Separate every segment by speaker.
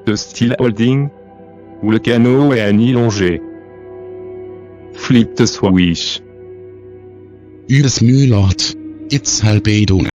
Speaker 1: de style holding, où le canot est à mi-longé. Flip the switch.
Speaker 2: Yes, my lord. It's Halbedung.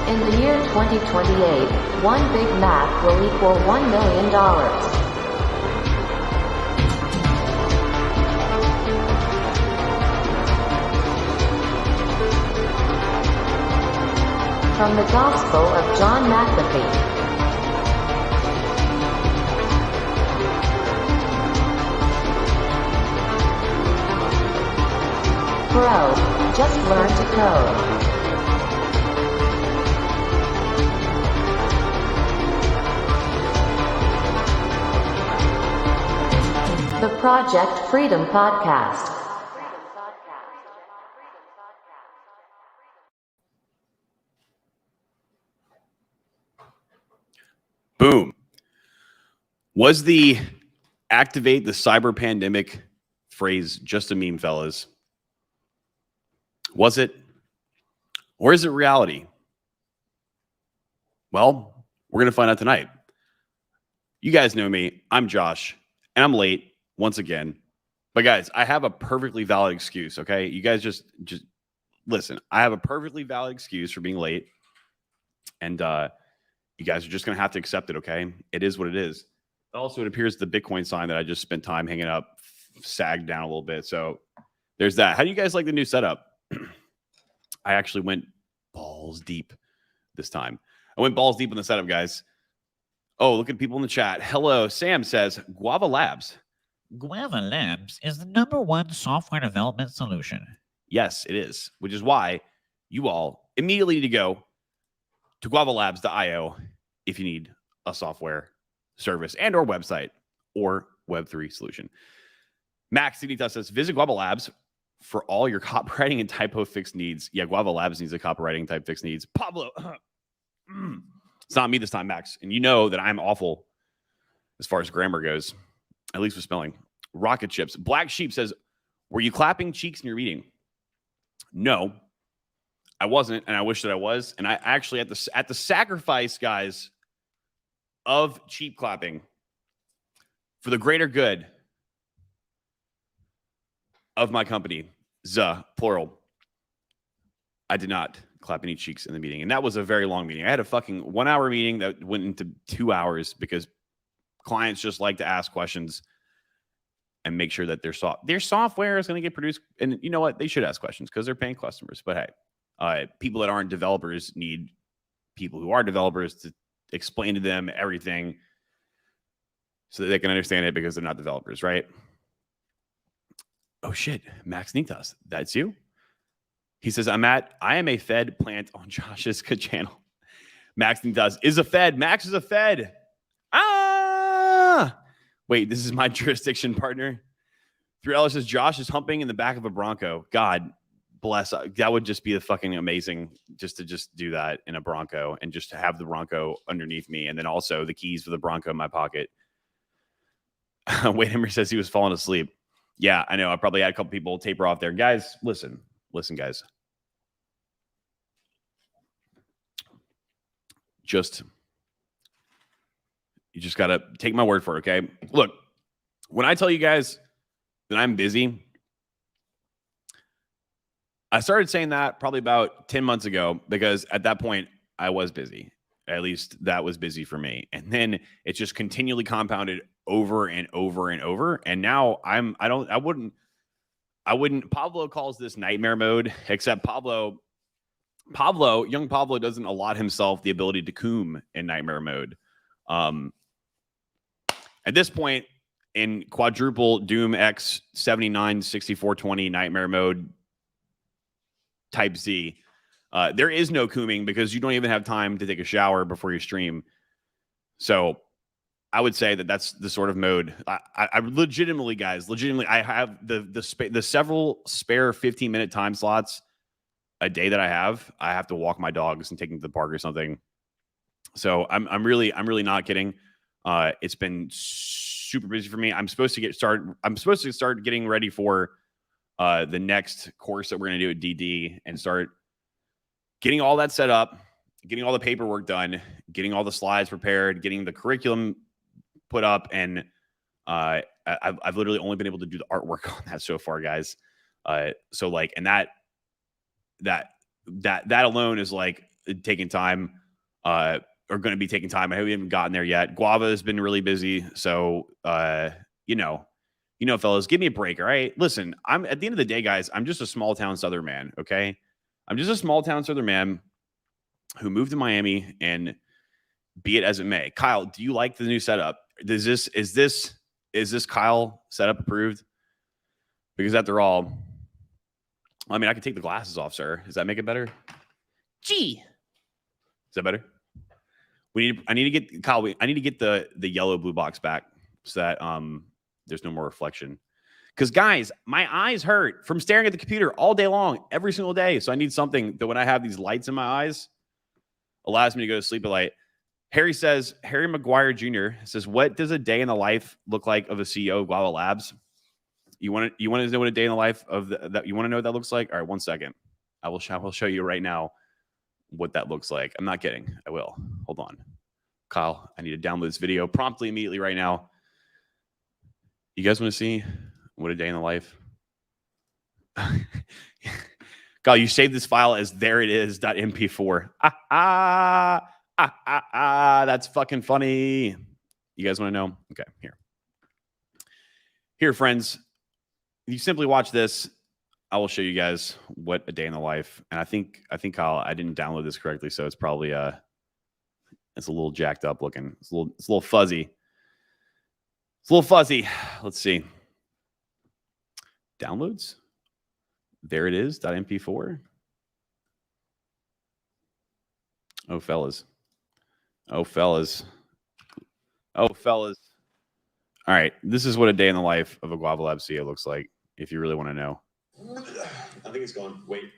Speaker 3: In the year 2028, one Big Mac will equal $1 million. From the Gospel of John McAfee. Bro, just learn to code. The Project Freedom Podcast.
Speaker 4: Boom. Was the activate the cyber pandemic phrase just a meme, fellas? Was it? Or is it reality? Well, we're going to find out tonight. You guys know me. I'm Josh, and I'm late once again. But guys, I have a perfectly valid excuse, okay? You guys just listen. I have a perfectly valid excuse for being late. And you guys are just going to have to accept it, okay? It is what it is. Also, it appears the Bitcoin sign that I just spent time hanging up sagged down a little bit. So there's that. How do you guys like the new setup? I actually went balls deep this time. I went balls deep in the setup, guys. Oh, look at people in the chat. Hello. Sam says, Guava Labs.
Speaker 5: Guava Labs is the #1 software development solution.
Speaker 4: Yes, it is, which is why you all immediately need to go to guavalabs.io if you need a software service and or website or Web3 solution. Max Signitas says, visit Guava Labs for all your copywriting and typo fix needs. Yeah, Guava Labs needs a copywriting type fix needs. Pablo, it's not me this time, Max. And you know that I'm awful as far as grammar goes, at least with spelling. Rocket Chips. Black Sheep says, were you clapping cheeks in your meeting? No, I wasn't, and I wish that I was. And I actually, at the sacrifice, guys, of cheap clapping for the greater good of my company, plural, I did not clap any cheeks in the meeting. And that was a very long meeting. I had a fucking 1 hour meeting that went into 2 hours because clients just like to ask questions and make sure that their software is going to get produced. And you know what? They should ask questions because they're paying customers. But hey, people that aren't developers need people who are developers to explain to them everything so that they can understand it because they're not developers, right? Oh shit, Max Nitas, that's you? He says, I am a Fed plant on Josh's channel. Max Nitas is a Fed. Max is a Fed. Wait, this is my jurisdiction, partner. 3L says, Josh is humping in the back of a Bronco. God bless. That would just be a fucking amazing just to do that in a Bronco and just to have the Bronco underneath me. And then also the keys for the Bronco in my pocket. Wade Henry says he was falling asleep. Yeah, I know. I probably had a couple people taper off there. Guys, listen, guys. You just got to take my word for it, okay? Look, when I tell you guys that I'm busy, I started saying that probably about 10 months ago because at that point I was busy. At least that was busy for me. And then it just continually compounded over and over and over. And now I wouldn't, Pablo calls this nightmare mode, except young Pablo doesn't allot himself the ability to coom in nightmare mode. At this point in quadruple Doom X 79 6420 nightmare mode type Z, there is no cooming because you don't even have time to take a shower before you stream. So I would say that that's the sort of mode. I legitimately, guys, I have the several spare 15-minute time slots a day that I have to walk my dogs and take them to the park or something. So I'm really not kidding. It's been super busy for me. I'm supposed to start getting ready for the next course that we're going to do at DD and start getting all that set up, getting all the paperwork done, getting all the slides prepared, getting the curriculum put up. And I've literally only been able to do the artwork on that so far, guys. So like, and that alone is like taking time, or going to be taking time. I haven't even gotten there yet. Guava has been really busy. So, you know, fellas, give me a break. All right. Listen, I'm at the end of the day, guys, I'm just a small town Southern man. Okay. I'm just a small town Southern man who moved to Miami, and be it as it may. Kyle, do you like the new setup? Is this Kyle setup approved? Because after all, I mean, I can take the glasses off, sir. Does that make it better? Gee. Is that better? I need to get Kyle. I need to get the yellow blue box back so that there's no more reflection. Because guys, my eyes hurt from staring at the computer all day long, every single day. So I need something that when I have these lights in my eyes, allows me to go to sleep at light. Harry McGuire Jr. says, "What does a day in the life look like of a CEO of Guava Labs?" You want to know what a day in the life of that? You want to know what that looks like? All right, 1 second. I will show you right now what that looks like. I'm not kidding. I will. Hold on. Kyle, I need to download this video promptly, immediately, right now. You guys want to see what a day in the life? Kyle, you saved this file as there it is .mp4. That's fucking funny. You guys want to know? Okay, here, friends. You simply watch this. I will show you guys what a day in the life. And I think Kyle, I didn't download this correctly, so it's probably it's a little jacked up looking. It's a little fuzzy. It's a little fuzzy. Let's see. Downloads. There it is. .mp4. Oh fellas. All right. This is what a day in the life of a Guava Lab CEO looks like, if you really want to know. I think it's gone. Wait.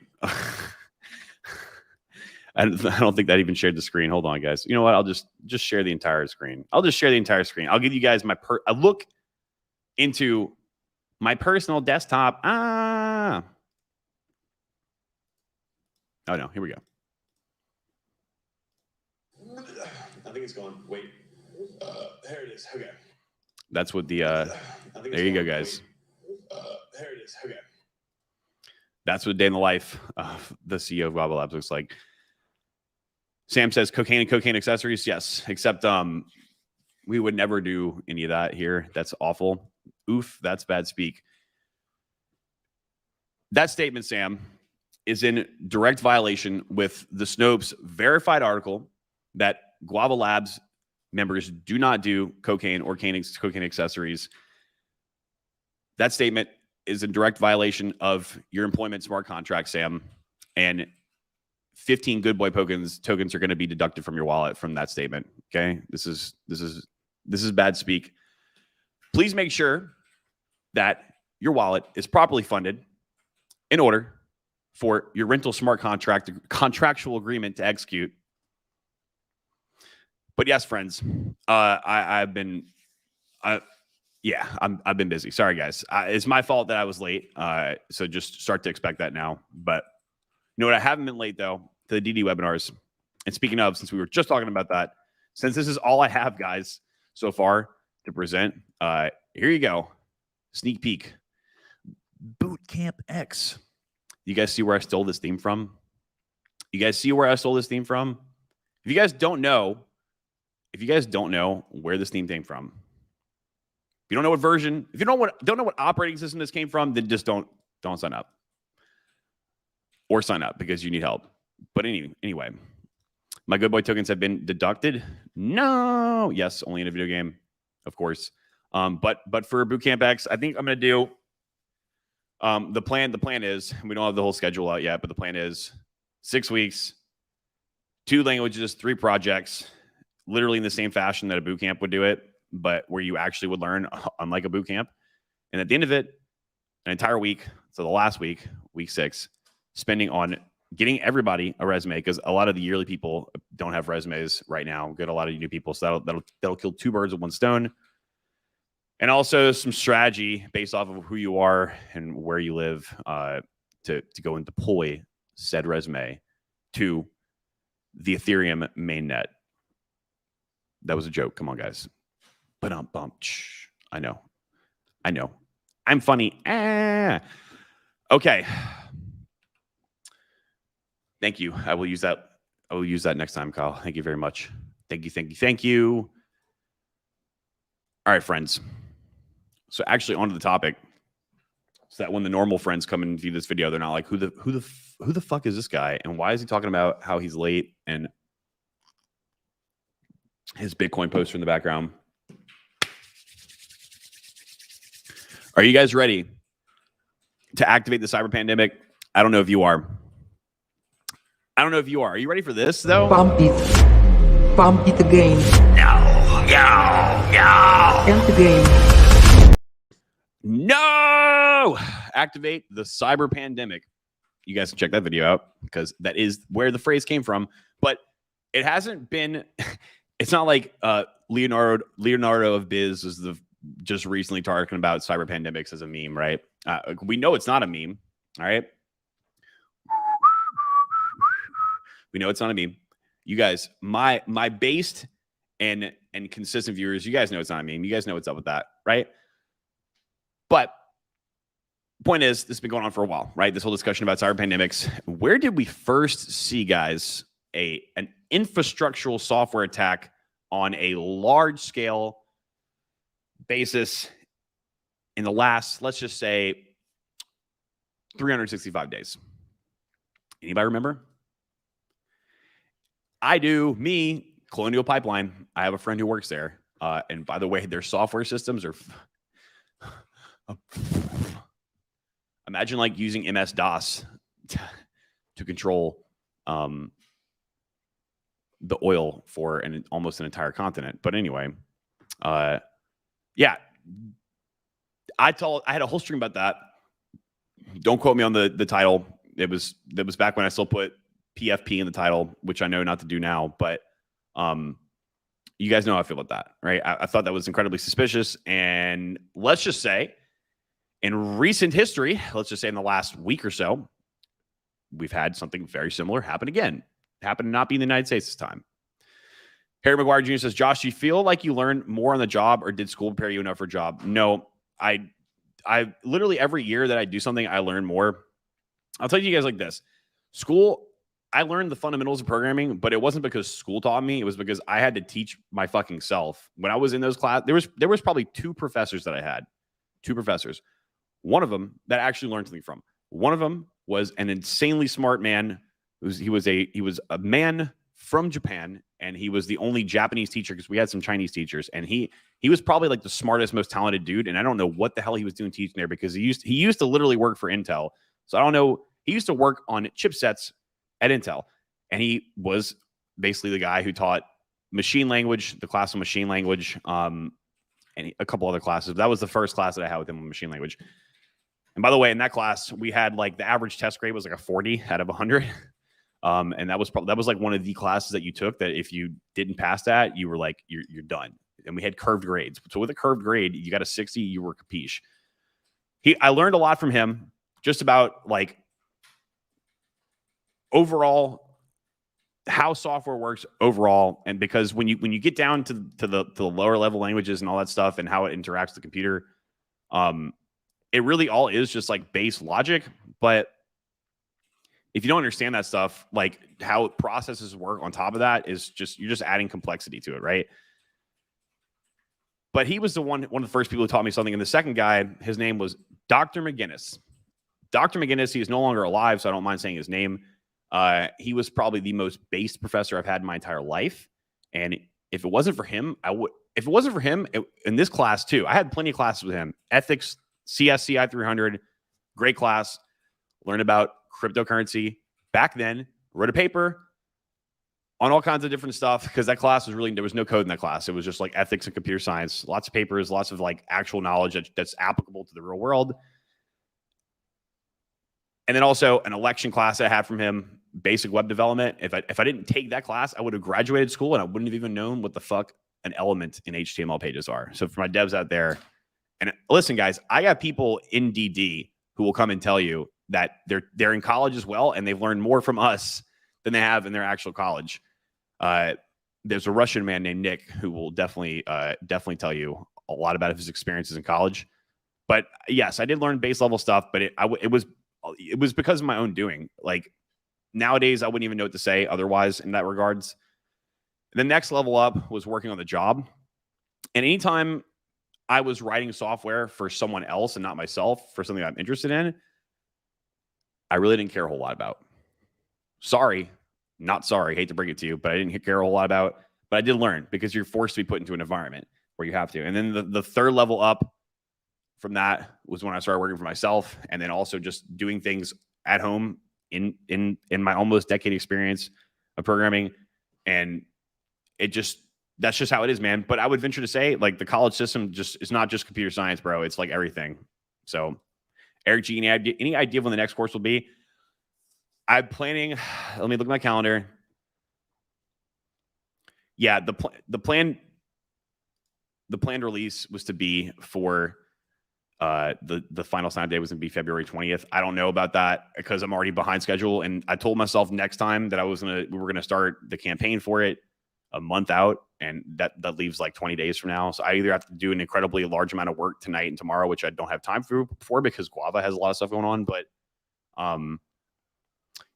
Speaker 4: I don't think that even shared the screen. Hold on, guys. You know what? I'll just share the entire screen. I'll give you guys a look into my personal desktop. Oh no, here we go. I think it's gone. Wait. Here it is. Okay. That's what the there you go, guys. Here it is. Okay. That's what a day in the life of the CEO of Guava Labs looks like. Sam says cocaine and cocaine accessories. Yes, except we would never do any of that here. That's awful. Oof, that's bad speak. That statement, Sam, is in direct violation with the Snopes verified article that Guava Labs members do not do cocaine or cocaine accessories. That statement is in direct violation of your employment smart contract, Sam, and 15 good boy tokens are going to be deducted from your wallet from that statement. Okay, this is bad speak. Please make sure that your wallet is properly funded in order for your rental smart contractual agreement to execute. But yes, friends, I've been busy. Sorry, guys. It's my fault that I was late. So just start to expect that now. But you know what? I haven't been late, though, to the DD webinars. And speaking of, since we were just talking about that, since this is all I have, guys, so far to present, here you go. Sneak peek. Bootcamp X. You guys see where I stole this theme from? If you guys don't know where this theme came from, if you don't know what version, if you don't know what operating system this came from, then just don't sign up. Or sign up because you need help. But anyway, my good boy tokens have been deducted. No, yes, only in a video game, of course. But for Bootcamp X, I think I'm gonna do the plan is, we don't have the whole schedule out yet, but the plan is 6 weeks, 2 languages, 3 projects, literally in the same fashion that a boot camp would do it, but where you actually would learn, unlike a boot camp. And at the end of it, an entire week, so the last week, week 6, spending on getting everybody a resume, because a lot of the yearly people don't have resumes right now. Get a lot of new people, so that'll kill two birds with one stone. And also some strategy based off of who you are and where you live to go and deploy said resume to the Ethereum mainnet. That was a joke. Come on, guys. But I know. I'm funny. Okay. Thank you. I will use that next time, Kyle. Thank you very much. Thank you. All right, friends. So actually onto the topic, so that when the normal friends come and view this video, they're not like, who the fuck is this guy? And why is he talking about how he's late and his Bitcoin poster in the background? Are you guys ready to activate the cyber pandemic? I don't know if you are. Are you ready for this, though?
Speaker 6: Pump it again. And again.
Speaker 4: No! Activate the cyber pandemic. You guys can check that video out, because that is where the phrase came from. But it hasn't been... It's not like Leonardo of Biz is just recently talking about cyber pandemics as a meme, right? We know it's not a meme, all right? We know it's not a meme. You guys, my based and consistent viewers, you guys know it's not a meme. You guys know what's up with that, right? But point is, this has been going on for a while, right? This whole discussion about cyber pandemics. Where did we first see, guys, an infrastructural software attack on a large scale basis in the last, let's just say, 365 days? Anybody remember? I do. Me, Colonial Pipeline. I have a friend who works there. And by the way, their software systems are... Imagine like using MS-DOS to control the oil for almost an entire continent. But anyway, yeah. I had a whole stream about that. Don't quote me on the title. That was back when I still put PFP in the title, which I know not to do now, but you guys know how I feel about that, right? I thought that was incredibly suspicious. And let's just say, in recent history, let's just say in the last week or so, we've had something very similar happen again. Happened to not be in the United States this time. Harry McGuire Jr. says, Josh, do you feel like you learned more on the job, or did school prepare you enough for a job? No, I literally every year that I do something, I learn more. I'll tell you guys like this. School, I learned the fundamentals of programming, but it wasn't because school taught me. It was because I had to teach my fucking self. When I was in those classes, there was probably two professors that I had. Two professors. One of them that I actually learned something from. One of them was an insanely smart man. He was a man from Japan, and he was the only Japanese teacher, because we had some Chinese teachers, and he was probably like the smartest, most talented dude. And I don't know what the hell he was doing teaching there, because he used to literally work for Intel. So I don't know. He used to work on chipsets at Intel, and he was basically the guy who taught machine language, the class of machine language, and a couple other classes. That was the first class that I had with him on machine language. And by the way, in that class, we had like the average test grade was like a 40 out of 100. And that was like one of the classes that you took that if you didn't pass that, you were like, you're done. And we had curved grades. So with a curved grade, you got a 60, you were capiche. I learned a lot from him, just about like overall how software works overall. And because when you get down to the lower level languages and all that stuff and how it interacts with the computer, it really all is just like base logic. But if you don't understand that stuff, like how processes work on top of that, is just, you're just adding complexity to it, right? But he was one of the first people who taught me something. And the second guy, his name was Dr. McGinnis. Dr. McGinnis, he is no longer alive, so I don't mind saying his name. He was probably the most based professor I've had in my entire life. And if it wasn't for him, in this class too, I had plenty of classes with him. Ethics, CSCI 300, great class. Learned about cryptocurrency. Back then, wrote a paper on all kinds of different stuff, because that class was really, there was no code in that class. It was just like ethics and computer science, lots of papers, lots of like actual knowledge that's applicable to the real world. And then also an election class I had from him. basic web development. If I didn't take that class, I would have graduated school and I wouldn't have even known what the fuck an element in HTML pages are. So for my devs out there, and listen, guys, I got people in DD who will come and tell you that they're in college as well, and they've learned more from us than they have in their actual college. There's a Russian man named Nick who will definitely tell you a lot about his experiences in college. But yes, I did learn base level stuff, but it was because of my own doing. Like nowadays, I wouldn't even know what to say otherwise in that regards. The next level up was working on the job. And anytime I was writing software for someone else and not myself for something I'm interested in, I really didn't care a whole lot about. Sorry, not sorry. Hate to bring it to you, but I didn't care a whole lot about. But I did learn because you're forced to be put into an environment where you have to. And then the third level up from that was when I started working for myself, and then also just doing things at home in my almost decade experience of programming. And that's just how it is, man. But I would venture to say, like, the college system just is not just computer science, bro. It's like everything. So, Eric G, any idea of when the next course will be? I'm planning. Let me look at my calendar. Yeah, the planned release was to be for the final sign day was going to be February 20th. I don't know about that because I'm already behind schedule, and I told myself next time that we were gonna start the campaign for it a month out, and that leaves like 20 days from now. So I either have to do an incredibly large amount of work tonight and tomorrow, which I don't have time for because Guava has a lot of stuff going on. But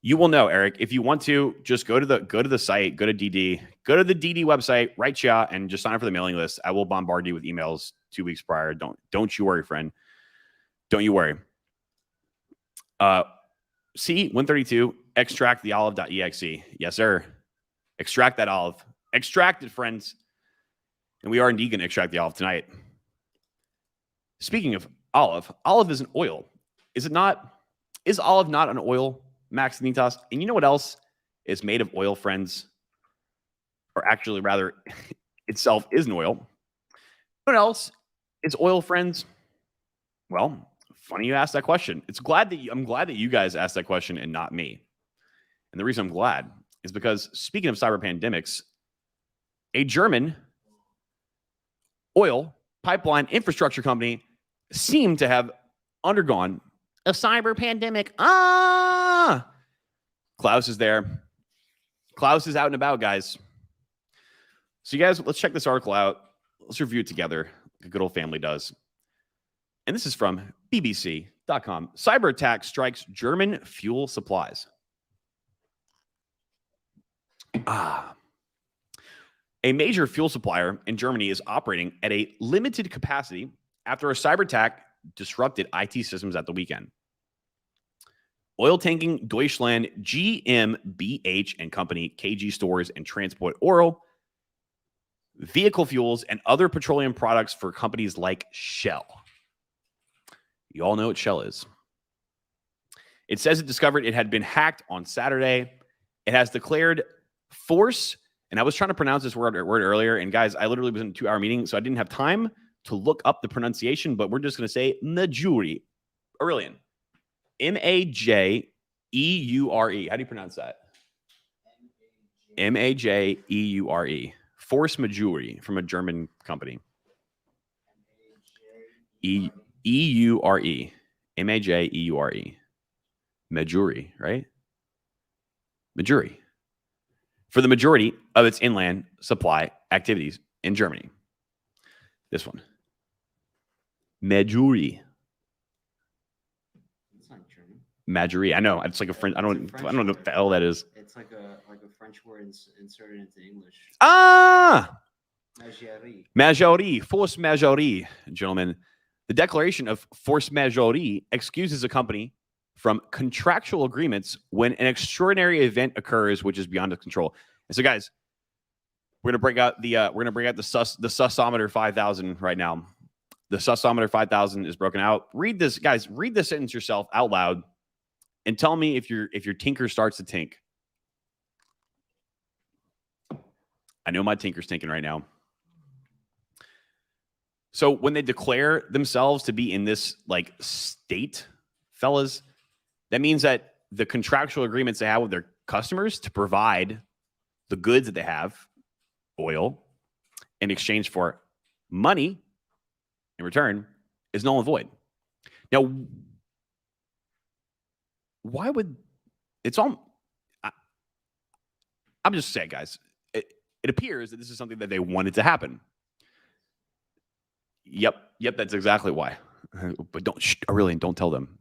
Speaker 4: you will know, Eric, if you want to, just go to the site, go to DD, go to the DD website, write chat, and just sign up for the mailing list. I will bombard you with emails 2 weeks prior. Don't you worry, friend. Don't you worry. C132, extract the olive.exe. Yes, sir. Extract that olive. Extract it, friends. And we are indeed going to extract the olive tonight. Speaking of olive is an oil. Is it not? Is olive not an oil, Max Nitas? And you know what else is made of oil, friends? Or actually, rather, itself is an oil. What else is oil, friends? Well, funny you asked that question. I'm glad that you guys asked that question and not me. And the reason I'm glad is because, speaking of cyber pandemics, a German oil pipeline infrastructure company seemed to have undergone a cyber pandemic. Klaus is there. Klaus is out and about, guys. So you guys, let's check this article out. Let's review it together, like a good old family does. And this is from BBC.com. Cyberattack strikes German fuel supplies. A major fuel supplier in Germany is operating at a limited capacity after a cyber attack disrupted IT systems at the weekend. Oil tanking Deutschland GmbH and Company, KG Stores and Transport Oil, vehicle fuels, and other petroleum products for companies like Shell. You all know what Shell is. It says it discovered it had been hacked on Saturday. It has declared force, and I was trying to pronounce this word earlier, and guys, I literally was in a 2-hour meeting, so I didn't have time to look up the pronunciation, but we're just going to say Majuri. Aurelian. Majeure. How do you pronounce that? Majeure. Force Majuri from a German company. Eure. Majeure. Majuri, right? Majuri. For the majority of its inland supply activities in Germany. This one. Majuri.
Speaker 7: It's not German.
Speaker 4: Majuri. I know. It's like a French. I don't know what the hell that is.
Speaker 7: It's like a French word inserted into English.
Speaker 4: Majori. Force majeure, gentlemen. The declaration of force majeure excuses a company from contractual agreements when an extraordinary event occurs which is beyond its control. And so, guys, we're gonna bring out the Susometer 5000 right now. The Susometer 5000 is broken out. Read this, guys. Read this sentence yourself out loud, and tell me if your tinker starts to tink. I know my tinker's tinking right now. So when they declare themselves to be in this state, fellas, that means that the contractual agreements they have with customers to provide the goods that they have, oil, in exchange for money in return, is null and void. Now, why would it's all? I'm just saying, guys. It appears that this is something that they wanted to happen. Yep, that's exactly why. But Aurelian, don't tell them.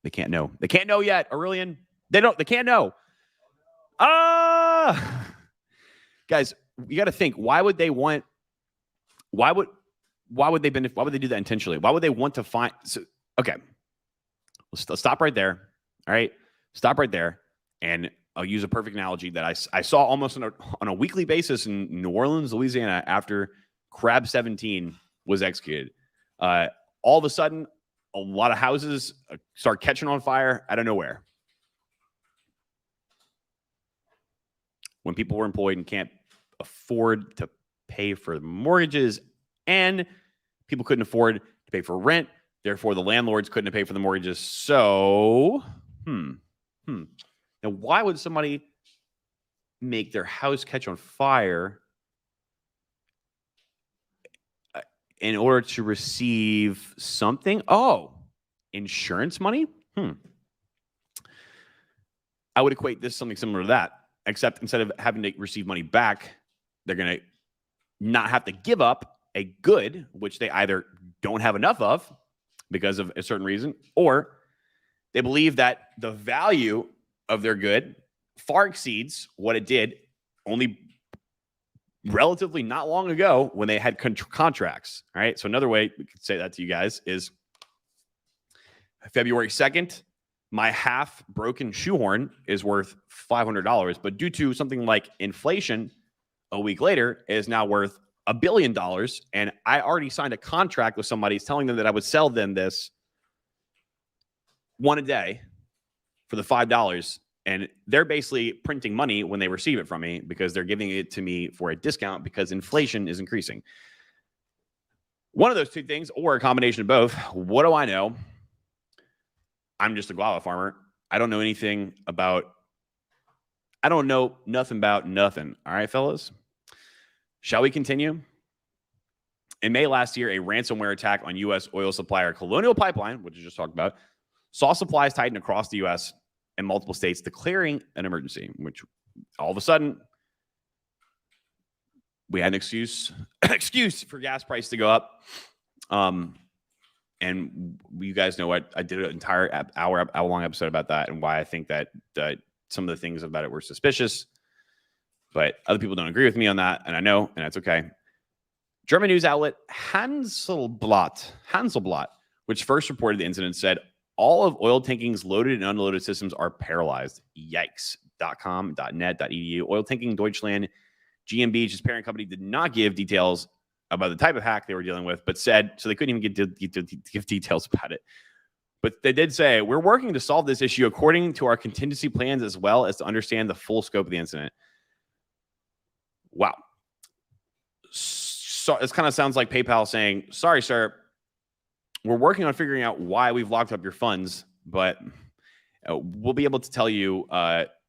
Speaker 4: They can't know. They can't know yet, Aurelian. They can't know. Guys, you got to think. Why would they do that intentionally? Why would they want to find? Okay, let's stop right there. All right, stop right there, and I'll use a perfect analogy that I saw almost on a weekly basis in New Orleans, Louisiana, after Crab 17 was executed. All of a sudden, a lot of houses start catching on fire out of nowhere. When people were employed and can't afford to pay for mortgages, and people couldn't afford to pay for rent, therefore the landlords couldn't pay for the mortgages. So, Now, why would somebody make their house catch on fire in order to receive something? Oh, insurance money? I would equate this to something similar to that, except instead of having to receive money back, they're going to not have to give up a good, which they either don't have enough of because of a certain reason, or they believe that the value of their good far exceeds what it did only relatively not long ago when they had contracts. All right. So another way we could say that to you guys is February 2nd, my half broken shoehorn is worth $500, but due to something like inflation, a week later it is now worth $1 billion. And I already signed a contract with somebody telling them that I would sell them this one a day for the $5. And they're basically printing money when they receive it from me because they're giving it to me for a discount because inflation is increasing. One of those two things, or a combination of both. What do I know? I'm just a guava farmer. I don't know nothing about nothing. All right, fellas? Shall we continue? In May last year, a ransomware attack on U.S. oil supplier Colonial Pipeline, which we just talked about, saw supplies tighten across the U.S. and multiple states, declaring an emergency, which all of a sudden we had an excuse for gas price to go up. And you guys know what I did an entire hour-long episode about that and why I think that some of the things about it were suspicious. But other people don't agree with me on that, and I know, and that's okay. German news outlet Handelsblatt, which first reported the incident, said all of oil tanking's loaded and unloaded systems are paralyzed. Yikes. .com, .net, .edu. Oil Tanking Deutschland GmbH's parent company did not give details about the type of hack they were dealing with, but said, so they couldn't even give details about it. But they did say, we're working to solve this issue according to our contingency plans as well as to understand the full scope of the incident. Wow. So this kind of sounds like PayPal saying, sorry, sir, we're working on figuring out why we've locked up your funds, but we'll be able to tell you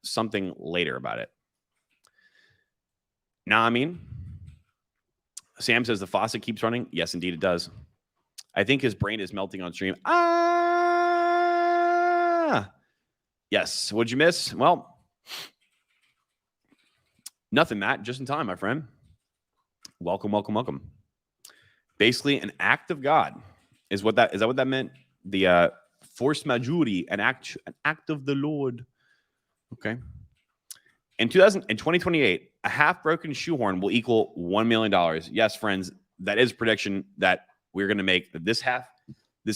Speaker 4: something later about it. Nah, I mean, Sam says the faucet keeps running. Yes, indeed it does. I think his brain is melting on stream. Yes. What'd you miss? Well, nothing, Matt. Just in time, my friend. Welcome, welcome, welcome. Basically, an act of God is what that is. That what that meant? The force majeure, an act of the Lord. Okay. In 2028, a half-broken shoehorn will equal $1 million. Yes, friends, that is a prediction that we're going to make. That this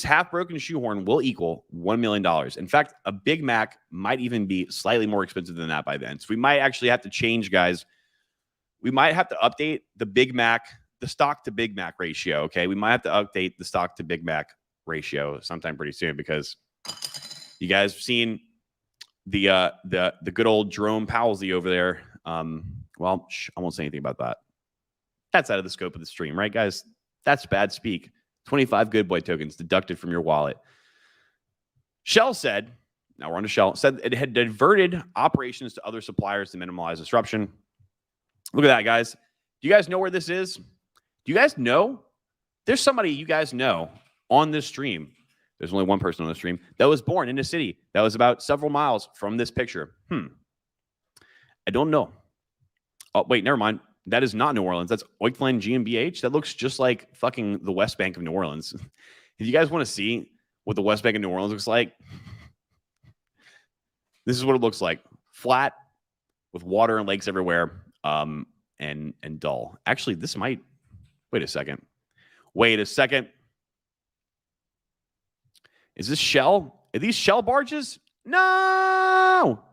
Speaker 4: half-broken shoehorn will equal $1 million. In fact, a Big Mac might even be slightly more expensive than that by then. So we might actually have to change, guys. We might have to update the Big Mac, the stock to Big Mac ratio. Okay, we might have to update the stock to Big Mac ratio sometime pretty soon because you guys have seen the good old Jerome Powellsy over there. Well, I won't say anything about that. That's out of the scope of the stream, right, guys? That's bad speak. 25 good boy tokens deducted from your wallet. Shell said Now we're on to Shell. Said it had diverted operations to other suppliers to minimize disruption. Look at that, guys. Do you guys know where this is? Do you guys know? There's somebody you guys know on this stream. There's only one person on the stream that was born in a city that was about several miles from this picture. I don't know. Oh, wait, never mind. That is not New Orleans. That's Oiktland GmbH. That looks just like fucking the West Bank of New Orleans. If you guys want to see what the West Bank of New Orleans looks like, this is what it looks like. Flat with water and lakes everywhere, and dull. Actually, this might... Wait a second. Is this Shell? Are these Shell barges? No!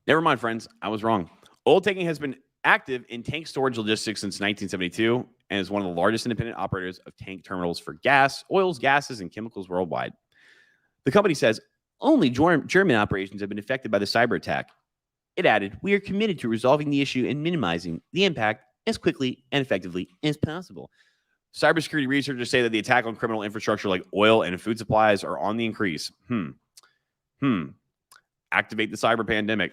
Speaker 4: Never mind, friends. I was wrong. Oil taking has been active in tank storage logistics since 1972 and is one of the largest independent operators of tank terminals for gas, oils, gases, and chemicals worldwide. The company says only German operations have been affected by the cyber attack. It added, "We are committed to resolving the issue and minimizing the impact as quickly and effectively as possible." Cybersecurity researchers say that the attack on criminal infrastructure like oil and food supplies are on the increase. Activate the cyber pandemic.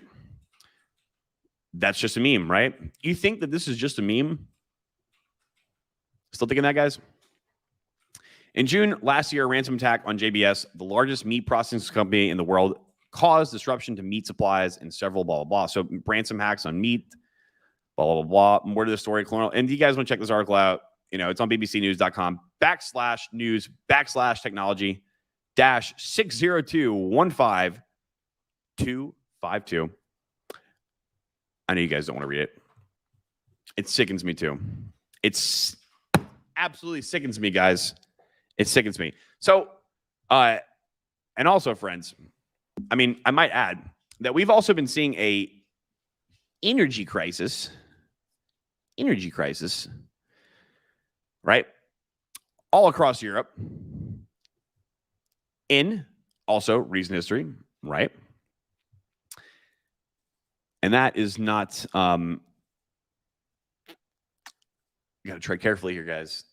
Speaker 4: That's just a meme, right? You think that this is just a meme? Still thinking that, guys? In June last year, a ransom attack on JBS, the largest meat processing company in the world, caused disruption to meat supplies and several blah, blah, blah. So ransom hacks on meat, blah, blah, blah, blah. More to the story. And if you guys want to check this article out, it's on bbcnews.com/news/technology-602-15252. I know you guys don't want to read it. It sickens me too. It's absolutely sickens me, guys. It sickens me. So, and also, friends, I might add that we've also been seeing a energy crisis, right? All across Europe in also recent history, right? And that is not, you got to tread carefully here, guys.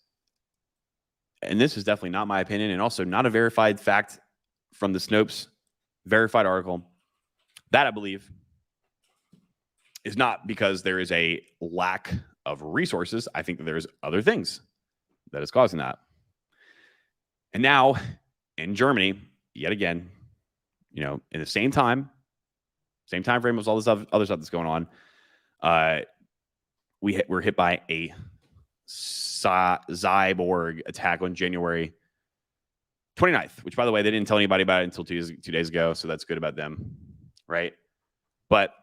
Speaker 4: And this is definitely not my opinion and also not a verified fact from the Snopes verified article. That, I believe, is not because there is a lack of resources. I think that there's other things that is causing that. And now in Germany, yet again, in the same time frame as all this other stuff that's going on, we're hit by a cyborg attack on January 29th, which, by the way, they didn't tell anybody about it until 2 days ago, so that's good about them, right? But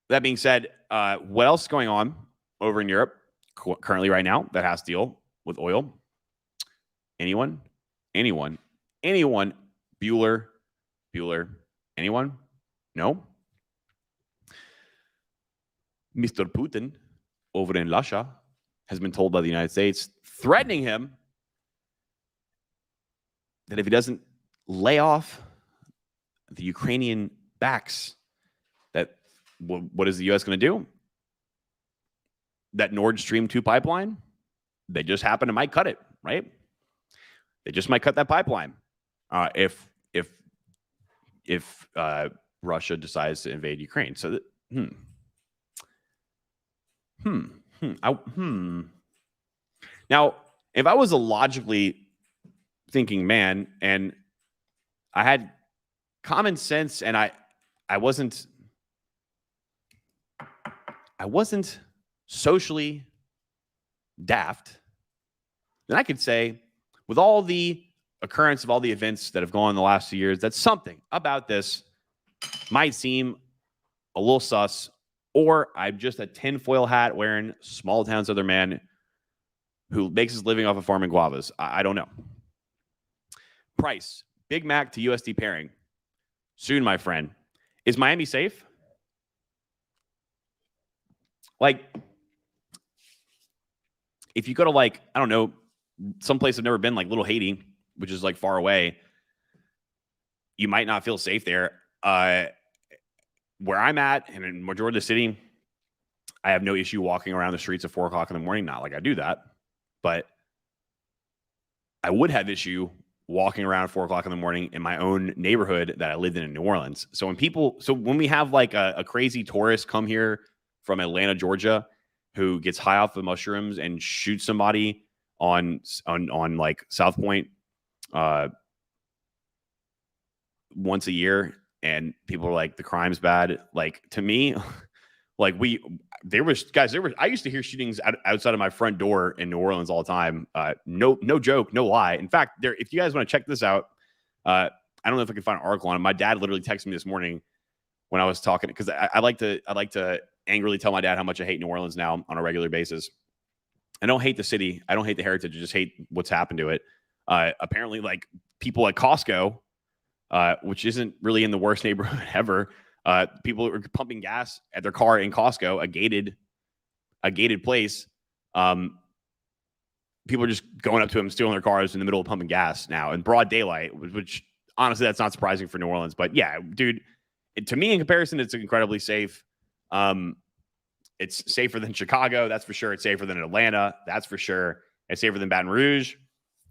Speaker 4: that being said, what else is going on over in Europe currently right now that has to deal with oil? Anyone? Bueller? Anyone? No? Mr. Putin over in Russia has been told by the United States, threatening him that if he doesn't lay off the Ukrainian backs, that what is the U.S. going to do? That Nord Stream 2 pipeline, they just might cut it, right? They just might cut that pipeline if Russia decides to invade Ukraine. So, Now, if I was a logically thinking man and I had common sense and I wasn't socially daft, then I could say, with all the occurrence of all the events that have gone in the last few years, that something about this might seem a little sus, or I'm just a tinfoil hat wearing small town Southern man who makes his living off of farming guavas. I don't know. Price, Big Mac to USD pairing. Soon, my friend. Is Miami safe? Like, if you go to, I don't know, someplace I've never been, like Little Haiti, which is far away, you might not feel safe there. Where I'm at, and in majority of the city, I have no issue walking around the streets at 4 o'clock in the morning. Not like I do that, but I would have issue walking around at 4 o'clock in the morning in my own neighborhood that I lived in New Orleans. So when we have like a crazy tourist come here from Atlanta, Georgia, who gets high off the mushrooms and shoots somebody on like South Point once a year, and people are like, the crime's bad. Like, to me, like I used to hear shootings outside of my front door in New Orleans all the time. No joke, no lie. In fact, if you guys want to check this out, I don't know if I can find an article on it. My dad literally texted me this morning when I was talking, because I like to angrily tell my dad how much I hate New Orleans now on a regular basis. I don't hate the city. I don't hate the heritage. I just hate what's happened to it. Apparently, like, people at Costco, which isn't really in the worst neighborhood ever. People are pumping gas at their car in Costco, a gated place. People are just going up to them, stealing their cars in the middle of pumping gas now in broad daylight, which honestly, that's not surprising for New Orleans. But yeah, dude, to me, in comparison, it's incredibly safe. It's safer than Chicago, that's for sure. It's safer than Atlanta, that's for sure. It's safer than Baton Rouge.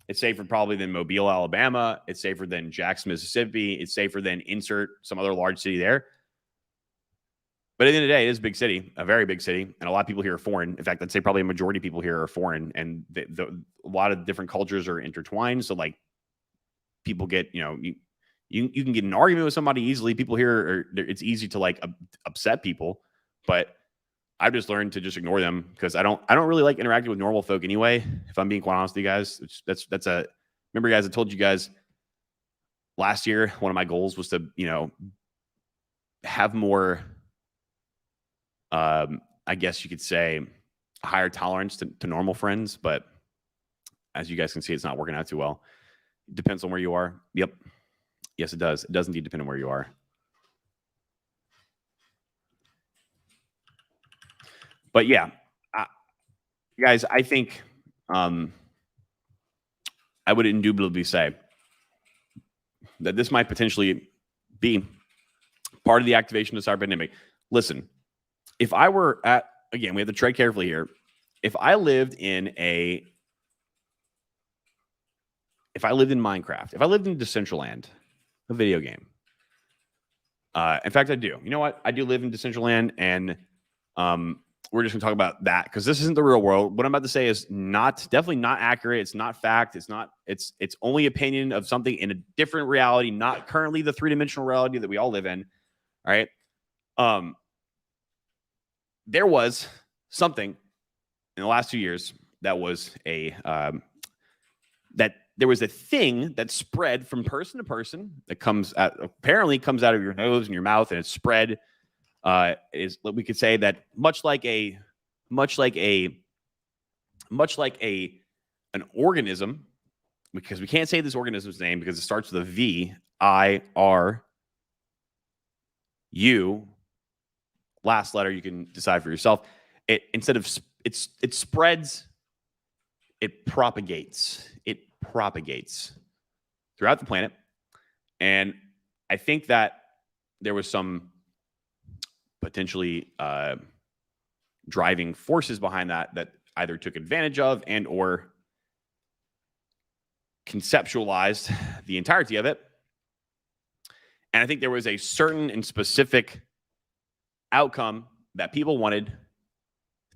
Speaker 4: It's safer probably than Mobile, Alabama. It's safer than Jackson, Mississippi. It's safer than insert some other large city there. But at the end of the day, it is a big city, a very big city, and a lot of people here are foreign. In fact, I'd say probably a majority of people here are foreign, and a lot of different cultures are intertwined. So, like, people get, you can get an argument with somebody easily. People here it's easy to like upset people, but I've just learned to just ignore them, because I don't really like interacting with normal folk anyway. If I'm being quite honest with you guys, remember, guys, I told you guys last year, one of my goals was to, have more, I guess you could say, a higher tolerance to normal friends. But as you guys can see, it's not working out too well. It depends on where you are. Yep. Yes, it does. It does indeed depend on where you are. But yeah, guys, I think I would indubitably say that this might potentially be part of the activation of the cyber pandemic. Listen, if I were again, we have to tread carefully here. If I lived in Minecraft, if I lived in Decentraland, a video game. In fact, I do. You know what? I do live in Decentraland, and we're just going to talk about that, because this isn't the real world. What I'm about to say is definitely not accurate. It's not fact. It's only opinion of something in a different reality, not currently the 3-dimensional reality that we all live in. All right. There was something in the last 2 years that was there was a thing that spread from person to person that apparently comes out of your nose and your mouth, and it's spread. We could say that much like an organism, because we can't say this organism's name because it starts with a V, I-R-U. Last letter you can decide for yourself. It spreads, it propagates throughout the planet. And I think that there was some potentially driving forces behind that either took advantage of and or conceptualized the entirety of it. And I think there was a certain and specific outcome that people wanted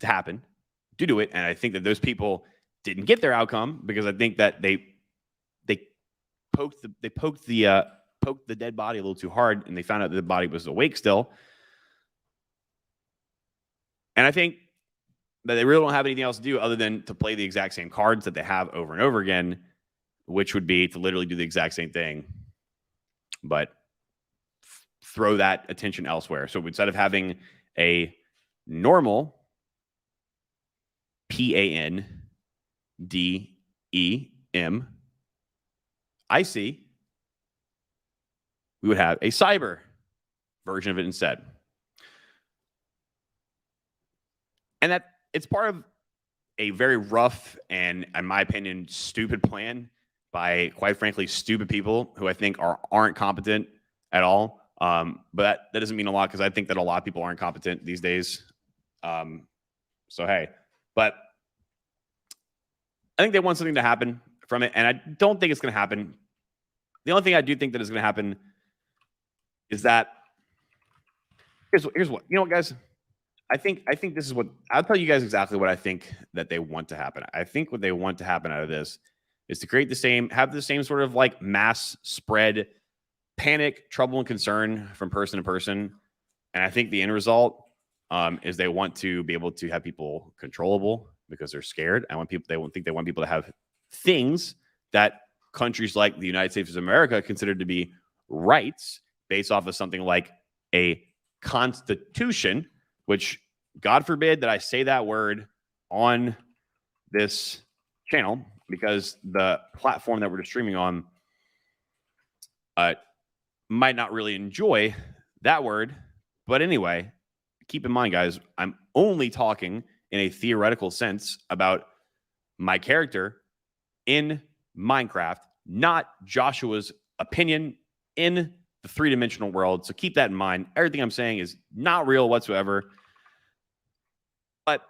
Speaker 4: to happen due to it. And I think that those people didn't get their outcome, because I think that they poked the dead body a little too hard, and they found out that the body was awake still. And I think that they really don't have anything else to do other than to play the exact same cards that they have over and over again, which would be to literally do the exact same thing, but throw that attention elsewhere. So instead of having a normal PANDEMIC, we would have a cyber version of it instead. And that it's part of a very rough and, in my opinion, stupid plan by, quite frankly, stupid people who I think aren't competent at all. But that doesn't mean a lot, because I think that a lot of people aren't competent these days. So, hey. But I think they want something to happen from it. And I don't think it's going to happen. The only thing I do think that is going to happen is that here's what, you know what, guys, I think this is what I'll tell you guys exactly what I think that they want to happen. I think what they want to happen out of this is to create have the same sort of like mass spread panic, trouble, and concern from person to person. And I think the end result is they want to be able to have people controllable because they're scared. They want people to have things that countries like the United States of America consider to be rights based off of something like a constitution, which God forbid that I say that word on this channel, because the platform that we're streaming on might not really enjoy that word. But anyway, keep in mind, guys, I'm only talking in a theoretical sense about my character in Minecraft, not Joshua's opinion in the three-dimensional world. So keep that in mind. Everything I'm saying is not real whatsoever. But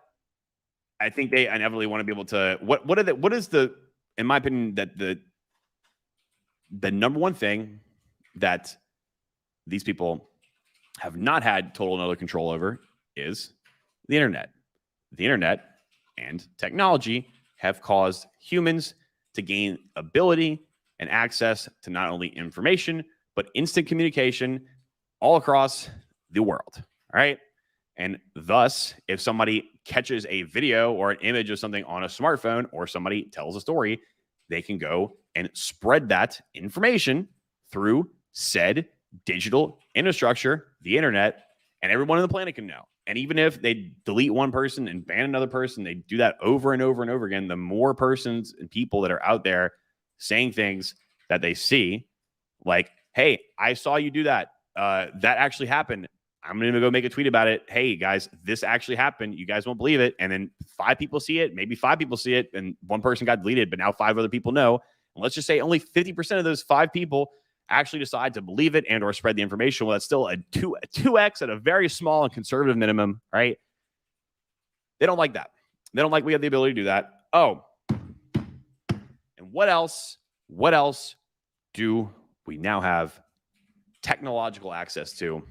Speaker 4: I think they inevitably want to be able to what is the, in my opinion, that the number one thing that these people have not had total and utter control over is the internet. The internet and technology have caused humans to gain ability and access to not only information, but instant communication all across the world. All right. And thus, if somebody catches a video or an image of something on a smartphone, or somebody tells a story, they can go and spread that information through said digital infrastructure, the internet, and everyone on the planet can know. And even if they delete one person and ban another person, they do that over and over and over again. The more persons and people that are out there saying things that they see, like, hey, I saw you do that. That actually happened. I'm going to go make a tweet about it. Hey, guys, this actually happened. You guys won't believe it. And then 5 people see it, maybe 5 people see it, and 1 person got deleted, but now 5 other people know. And let's just say only 50% of those 5 people actually decide to believe it and or spread the information. Well, that's still a 2x at a very small and conservative minimum, right? They don't like that. They don't like we have the ability to do that. Oh, and what else? What else do we now have technological access to?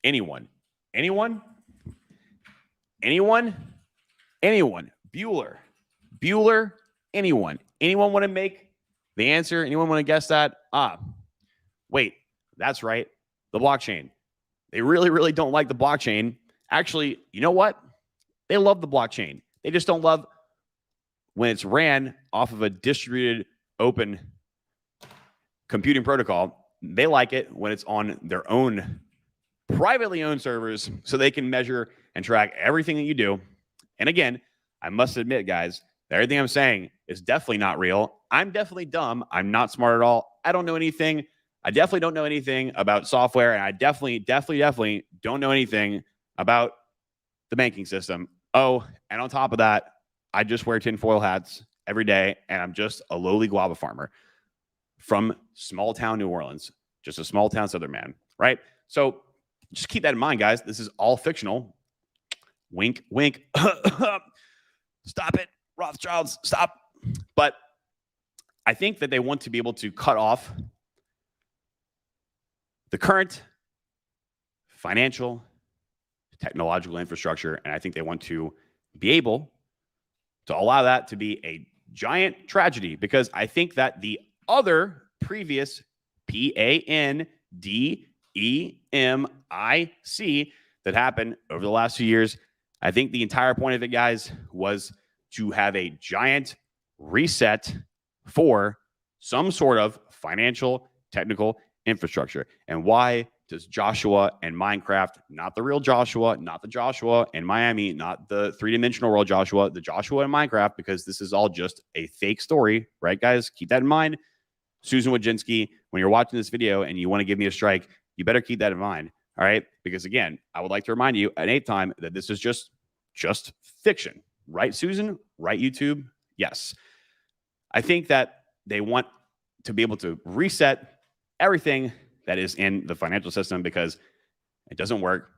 Speaker 4: Anyone. Bueller. Anyone want to make the answer? Anyone want to guess that? Wait, that's right. The blockchain. They really, really don't like the blockchain. Actually, you know what? They love the blockchain. They just don't love when it's ran off of a distributed, open computing protocol. They like it when it's on their own privately owned servers, so they can measure and track everything that you do. And again, I must admit, guys, that everything I'm saying is definitely not real. I'm definitely dumb. I'm not smart at all. I don't know anything. I definitely don't know anything about software, and I definitely don't know anything about the banking system. Oh, and on top of that, I just wear tinfoil hats every day, and I'm just a lowly guava farmer from small town New Orleans, just a small town Southern man, right? So just keep that in mind, guys. This is all fictional. Wink, wink. Stop it, Rothschilds, stop. But I think that they want to be able to cut off the current financial, technological infrastructure, and I think they want to be able to allow that to be a giant tragedy, because I think that the other previous pandemic that happened over the last few years, I think the entire point of it, guys, was to have a giant reset for some sort of financial, technical infrastructure. And why does Joshua and Minecraft, not the real Joshua, not the Joshua in Miami, not the three-dimensional world Joshua, the Joshua in Minecraft, because this is all just a fake story, right, guys? Keep that in mind. Susan Wojcinski, when you're watching this video and you want to give me a strike, you better keep that in mind, all right? Because again, I would like to remind you at any time that this is just fiction. Right, Susan? Right, YouTube? Yes. I think that they want to be able to reset everything that is in the financial system, because it doesn't work.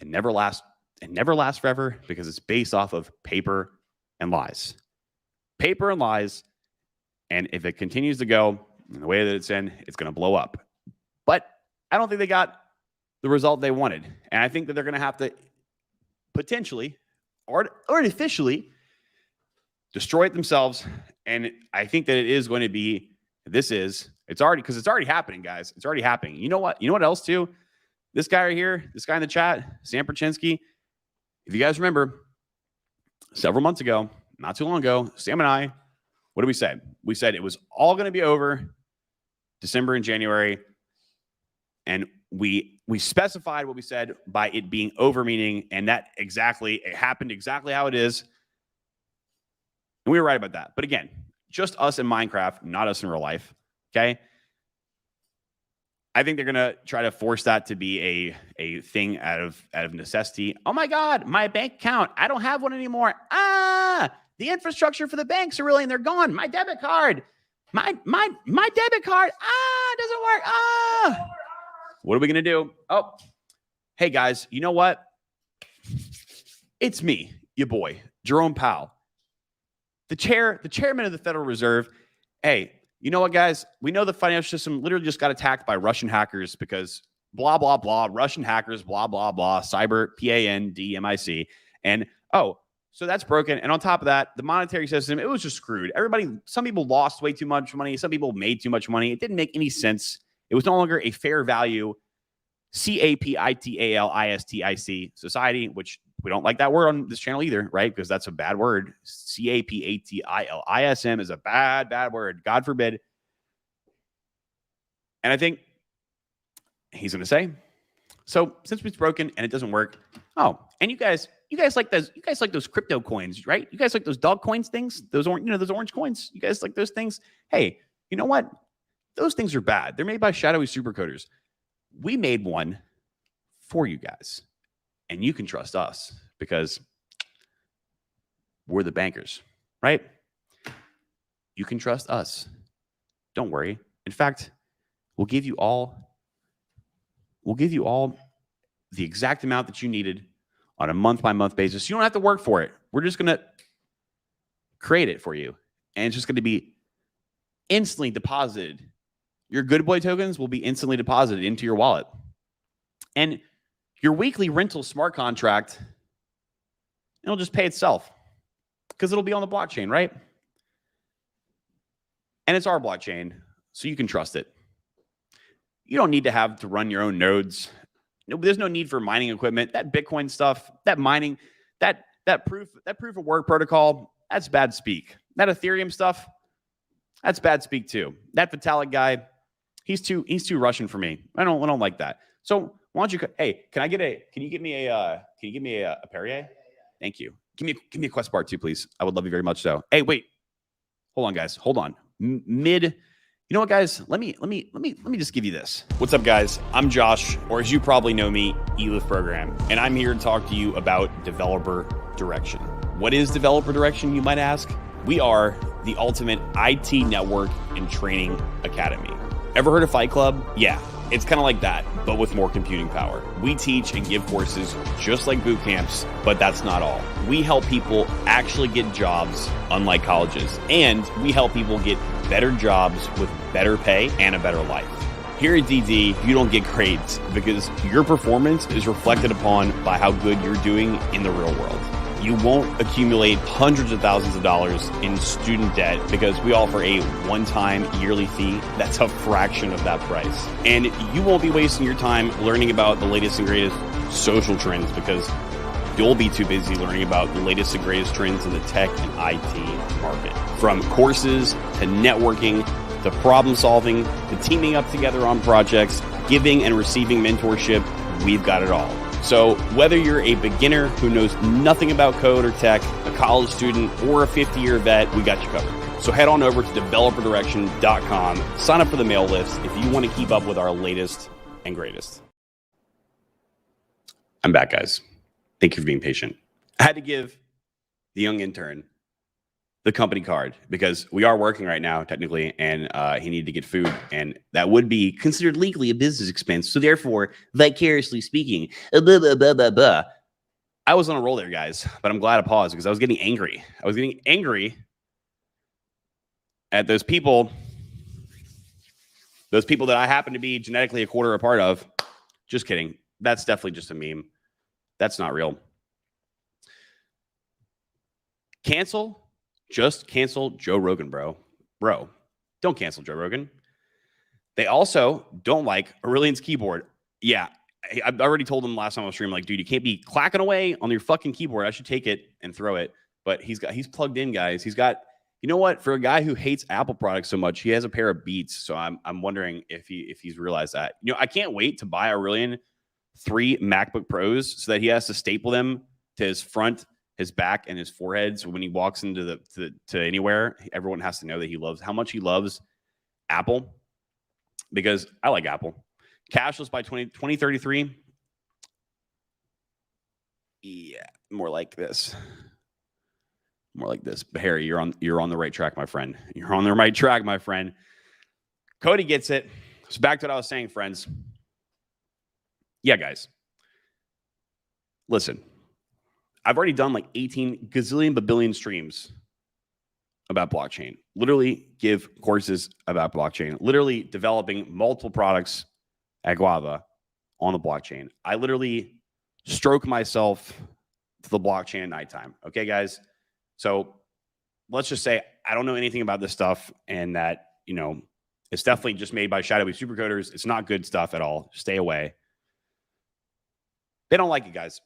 Speaker 4: It never lasts forever, because it's based off of paper and lies. paper and lies. And if it continues to go in the way that it's in, it's going to blow up. But I don't think they got the result they wanted. And I think that they're going to have to potentially artificially destroy it themselves. And I think that it is going to be, it's already happening, guys. It's already happening. You know what? You know what else too? This guy right here, this guy in the chat, Sam Perchinsky. If you guys remember, several months ago, not too long ago, Sam and I, what did we say? We said it was all going to be over December and January. And we specified what we said by it being over, meaning, and that it happened exactly how it is. And we were right about that. But again, just us in Minecraft, not us in real life. Okay. I think they're going to try to force that to be a thing out of necessity. Oh my God, my bank account. I don't have one anymore. The infrastructure for the banks are really, and they're gone. My debit card, my debit card. It doesn't work. What are we going to do? Oh, hey guys, you know what? It's me, your boy, Jerome Powell, the chairman of the Federal Reserve. Hey, you know what, guys? We know the financial system literally just got attacked by Russian hackers because blah, blah, blah, Russian hackers, blah, blah, blah, cyber, PANDMIC. And, so that's broken. And on top of that, the monetary system, it was just screwed. Some people lost way too much money. Some people made too much money. It didn't make any sense. It was no longer a fair value, CAPITALISTIC society, which we don't like that word on this channel either, right? Because that's a bad word. CAPATILISM is a bad word. God forbid. And I think he's going to say, so since it's broken and it doesn't work, and you guys like those crypto coins, right? You guys like those dog coins things, those orange coins. You guys like those things. Hey, you know what? Those things are bad. They're made by shadowy supercoders. We made one for you guys, and you can trust us because we're the bankers, right? You can trust us. Don't worry. In fact, we'll give you all the exact amount that you needed on a month-by-month basis. You don't have to work for it. We're just going to create it for you, and it's just going to be instantly deposited. Your good boy tokens will be instantly deposited into your wallet. And your weekly rental smart contract, it'll just pay itself because it'll be on the blockchain, right? And it's our blockchain, so you can trust it. You don't need to have to run your own nodes. There's no need for mining equipment. That Bitcoin stuff, that mining, that proof of work protocol, that's bad speak. That Ethereum stuff, that's bad speak too. That Vitalik guy, he's too Russian for me. I don't like that. So why don't you? Hey, can you give me a Perrier? Thank you. Give me a Quest bar too, please. I would love you very much. So, hey, wait, hold on, guys, hold on. You know what, guys? Let me just give you this. What's up, guys? I'm Josh, or as you probably know me, Elif Program, and I'm here to talk to you about Developer Direction. What is Developer Direction, you might ask? We are the ultimate IT network and training academy. Ever heard of Fight Club? Yeah, it's kind of like that, but with more computing power. We teach and give courses just like boot camps, but that's not all. We help people actually get jobs, unlike colleges, and we help people get better jobs with better pay and a better life. Here at DD, you don't get grades because your performance is reflected upon by how good you're doing in the real world. You won't accumulate hundreds of thousands of dollars in student debt because we offer a one-time yearly fee that's a fraction of that price. And you won't be wasting your time learning about the latest and greatest social trends because you'll be too busy learning about the latest and greatest trends in the tech and IT market. From courses to networking, to problem solving, to teaming up together on projects, giving and receiving mentorship, we've got it all. So whether you're a beginner who knows nothing about code or tech, a college student, or a 50-year vet, we got you covered. So head on over to developerdirection.com, sign up for the mail list if you want to keep up with our latest and greatest. I'm back, guys. Thank you for being patient. I had to give the young intern the company card because we are working right now, technically, and he needed to get food, and that would be considered legally a business expense. So therefore, vicariously speaking, I was on a roll there, guys, but I'm glad I paused because I was getting angry. at those people that I happen to be genetically a quarter a part of. Just kidding. That's definitely just a meme. That's not real. Just cancel Joe Rogan, bro. Bro, don't cancel Joe Rogan. They also don't like Aurelian's keyboard. Yeah, I already told him last time on stream, like, dude, you can't be clacking away on your fucking keyboard. I should take it and throw it. But he's plugged in, guys. He's got, you know what? For a guy who hates Apple products so much, he has a pair of Beats. So I'm wondering if he's realized that. You know, I can't wait to buy Aurelian 3 MacBook Pros so that he has to staple them to his front, his back, and his forehead. So when he walks into to anywhere, everyone has to know that how much he loves Apple. Because I like Apple. Cashless by 2033. Yeah, more like this. More like this. But Harry, you're on the right track, my friend. You're on the right track, my friend. Cody gets it. So back to what I was saying, friends. Yeah, guys. Listen, I've already done like 18 gazillion babillion streams about blockchain. Literally give courses about blockchain. Literally developing multiple products at Guava on the blockchain. I literally stroke myself to the blockchain at nighttime. Okay, guys? So let's just say I don't know anything about this stuff and that, you know, it's definitely just made by shadowy supercoders. It's not good stuff at all. Stay away. They don't like it, guys.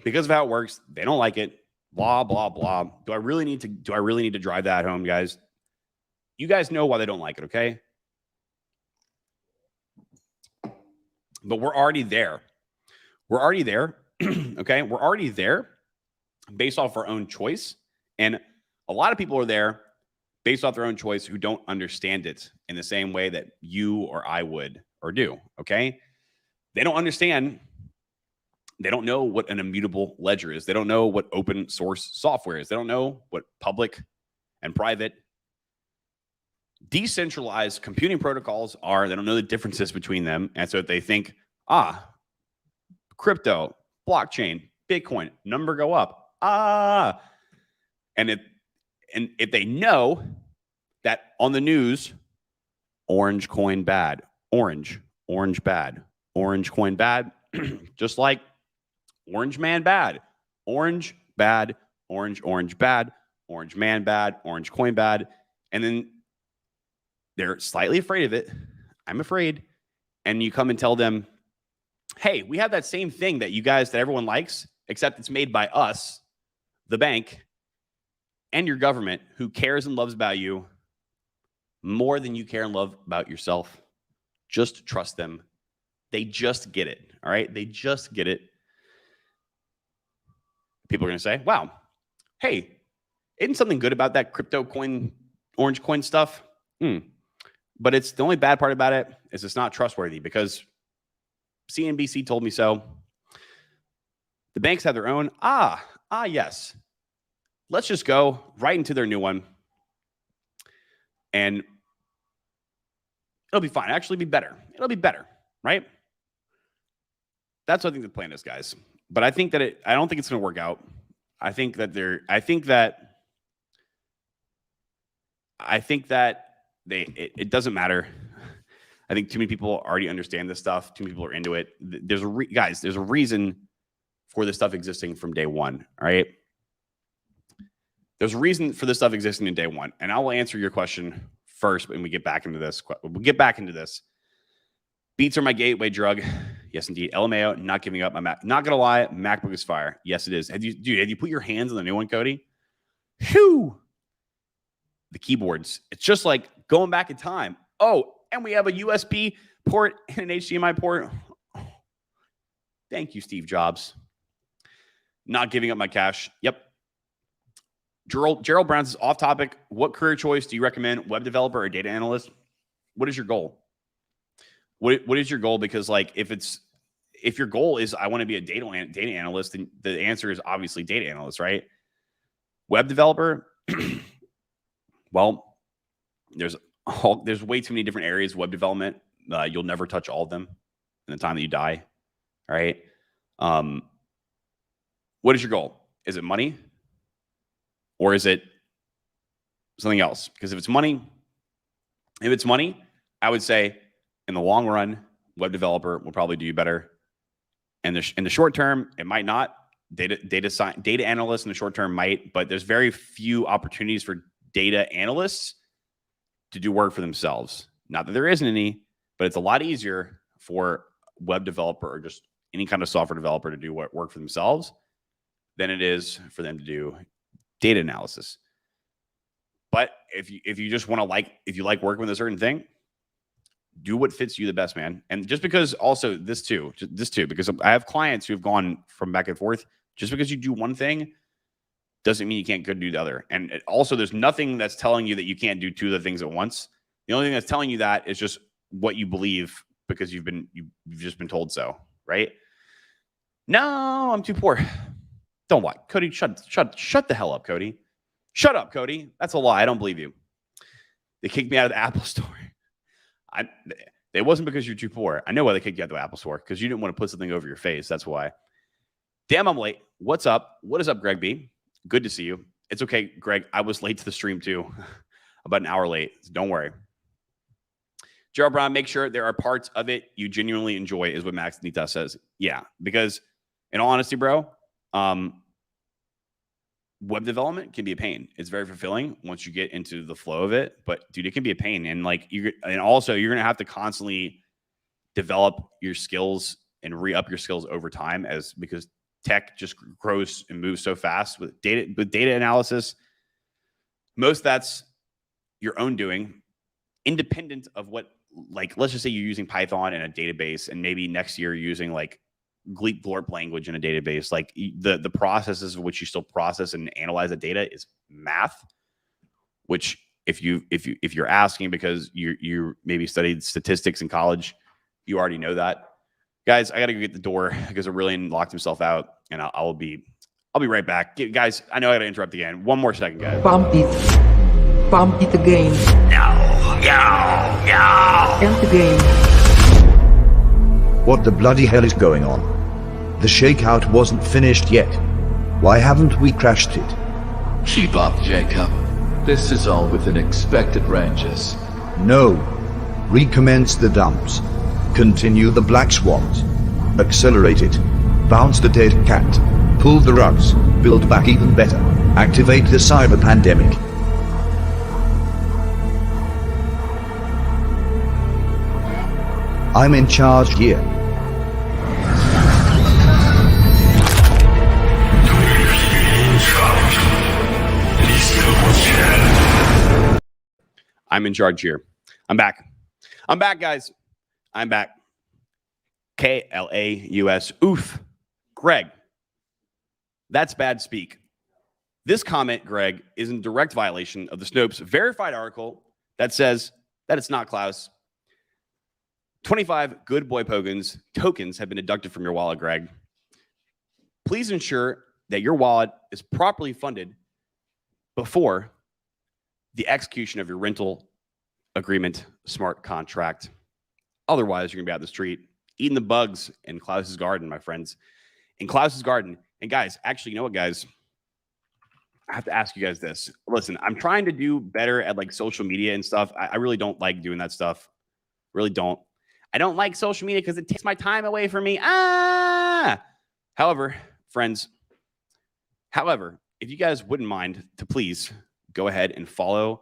Speaker 4: Because of how it works, they don't like it. Blah, blah, blah. Do I really need to drive that home, guys? You guys know why they don't like it, okay? But we're already there. We're already there, okay? We're already there based off our own choice. And a lot of people are there based off their own choice who don't understand it in the same way that you or I would or do, okay? They don't understand. They don't know what an immutable ledger is. They don't know what open source software is. They don't know what public and private decentralized computing protocols are. They don't know the differences between them. And so they think, crypto, blockchain, Bitcoin, number go up. And if they know that on the news, orange coin bad, orange bad, orange coin bad, just like orange man bad, orange bad, orange bad, orange man bad, orange coin bad. And then they're slightly afraid of it. I'm afraid. And you come and tell them, hey, we have that same thing that everyone likes, except it's made by us, the bank, and your government, who cares and loves about you more than you care and love about yourself. Just trust them. They just get it. All right? They just get it. People are going to say, wow, hey, isn't something good about that crypto coin, orange coin stuff? But it's the only bad part about it is it's not trustworthy because CNBC told me so. The banks have their own. Yes. Let's just go right into their new one. And it'll be fine. Actually be better. It'll be better, right? That's what I think the plan is, guys. But I think that I don't think it's going to work out. I think that it doesn't matter. I think too many people already understand this stuff. Too many people are into it. There's a reason for this stuff existing from day one. All right. There's a reason for this stuff existing in day one. And I will answer your question first when we get back into this. We'll get back into this. Beats are my gateway drug. Yes, indeed. LMAO, not giving up. I'm not going to lie. MacBook is fire. Yes, it is. Have you put your hands on the new one, Cody? Whew. The keyboards. It's just like going back in time. Oh, and we have a USB port and an HDMI port. Thank you, Steve Jobs. Not giving up my cash. Yep. Gerald Brown says, off topic. What career choice do you recommend? Web developer or data analyst? What is your goal? What is your goal? Because like if your goal is I want to be a data analyst, then the answer is obviously data analyst, right? Web developer. Well, there's way too many different areas of web development. You'll never touch all of them in the time that you die. All right. What is your goal? Is it money? Or is it something else. Because if it's money, I would say in the long run, web developer will probably do you better. And in the short term, it might not. Data analysts in the short term might, but there's very few opportunities for data analysts to do work for themselves. Not that there isn't any, but it's a lot easier for web developer or just any kind of software developer to do work for themselves than it is for them to do data analysis. But if you just want to if you like working with a certain thing, do what fits you the best, man. And just because also this too, because I have clients who have gone from back and forth. Just because you do one thing doesn't mean you can't go do the other. And also, there's nothing that's telling you that you can't do two of the things at once. The only thing that's telling you that is just what you believe because you've just been told so, right? No, I'm too poor. Don't lie, Cody. Shut the hell up, Cody. Shut up, Cody. That's a lie. I don't believe you. They kicked me out of the Apple Store. It wasn't because you're too poor. I know why they kicked you out of the Apple Store, because you didn't want to put something over your face. That's why. Damn, I'm late. What's up? What is up, Greg B? Good to see you. It's okay, Greg. I was late to the stream too. About an hour late. So don't worry. Gerald Brown, make sure there are parts of it you genuinely enjoy, is what Max Nita says. Yeah, because in all honesty, bro, web development can be a pain. It's very fulfilling once you get into the flow of it, but dude, it can be a pain. And also you're gonna have to constantly develop your skills and re-up your skills over time, because tech just grows and moves so fast with data analysis. Most that's your own doing, independent of what, let's just say you're using Python in a database, and maybe next year you're using Gleek Glorp language in a database. The processes of which you still process and analyze the data is math, which if you're asking because you maybe studied statistics in college, you already know that. Guys, I got to go get the door because Aurelian locked himself out, and I'll be right back. Guys, I know I got to interrupt again. One more second, guys.
Speaker 6: Pump it again. End the game.
Speaker 8: What the bloody hell is going on? The shakeout wasn't finished yet. Why haven't we crashed it?
Speaker 9: Keep up, Jacob. This is all within expected ranges.
Speaker 8: No. Recommence the dumps. Continue the black swans. Accelerate it. Bounce the dead cat. Pull the rugs. Build back even better. Activate the cyber pandemic. I'm in charge here.
Speaker 4: I'm in charge here. I'm back. Guys. I'm back. KLAUS. Oof. Greg. That's bad speak. This comment, Greg, is in direct violation of the Snopes verified article that says that it's not Klaus. 25 good boy tokens have been deducted from your wallet, Greg. Please ensure that your wallet is properly funded before the execution of your rental agreement smart contract. Otherwise, you're going to be out the street eating the bugs in Klaus's garden, my friends. In Klaus's garden. And guys, actually, you know what, guys? I have to ask you guys this. Listen, I'm trying to do better at social media and stuff. I really don't like doing that stuff. Really don't. I don't like social media because it takes my time away from me. However, friends, if you guys wouldn't mind to please go ahead and follow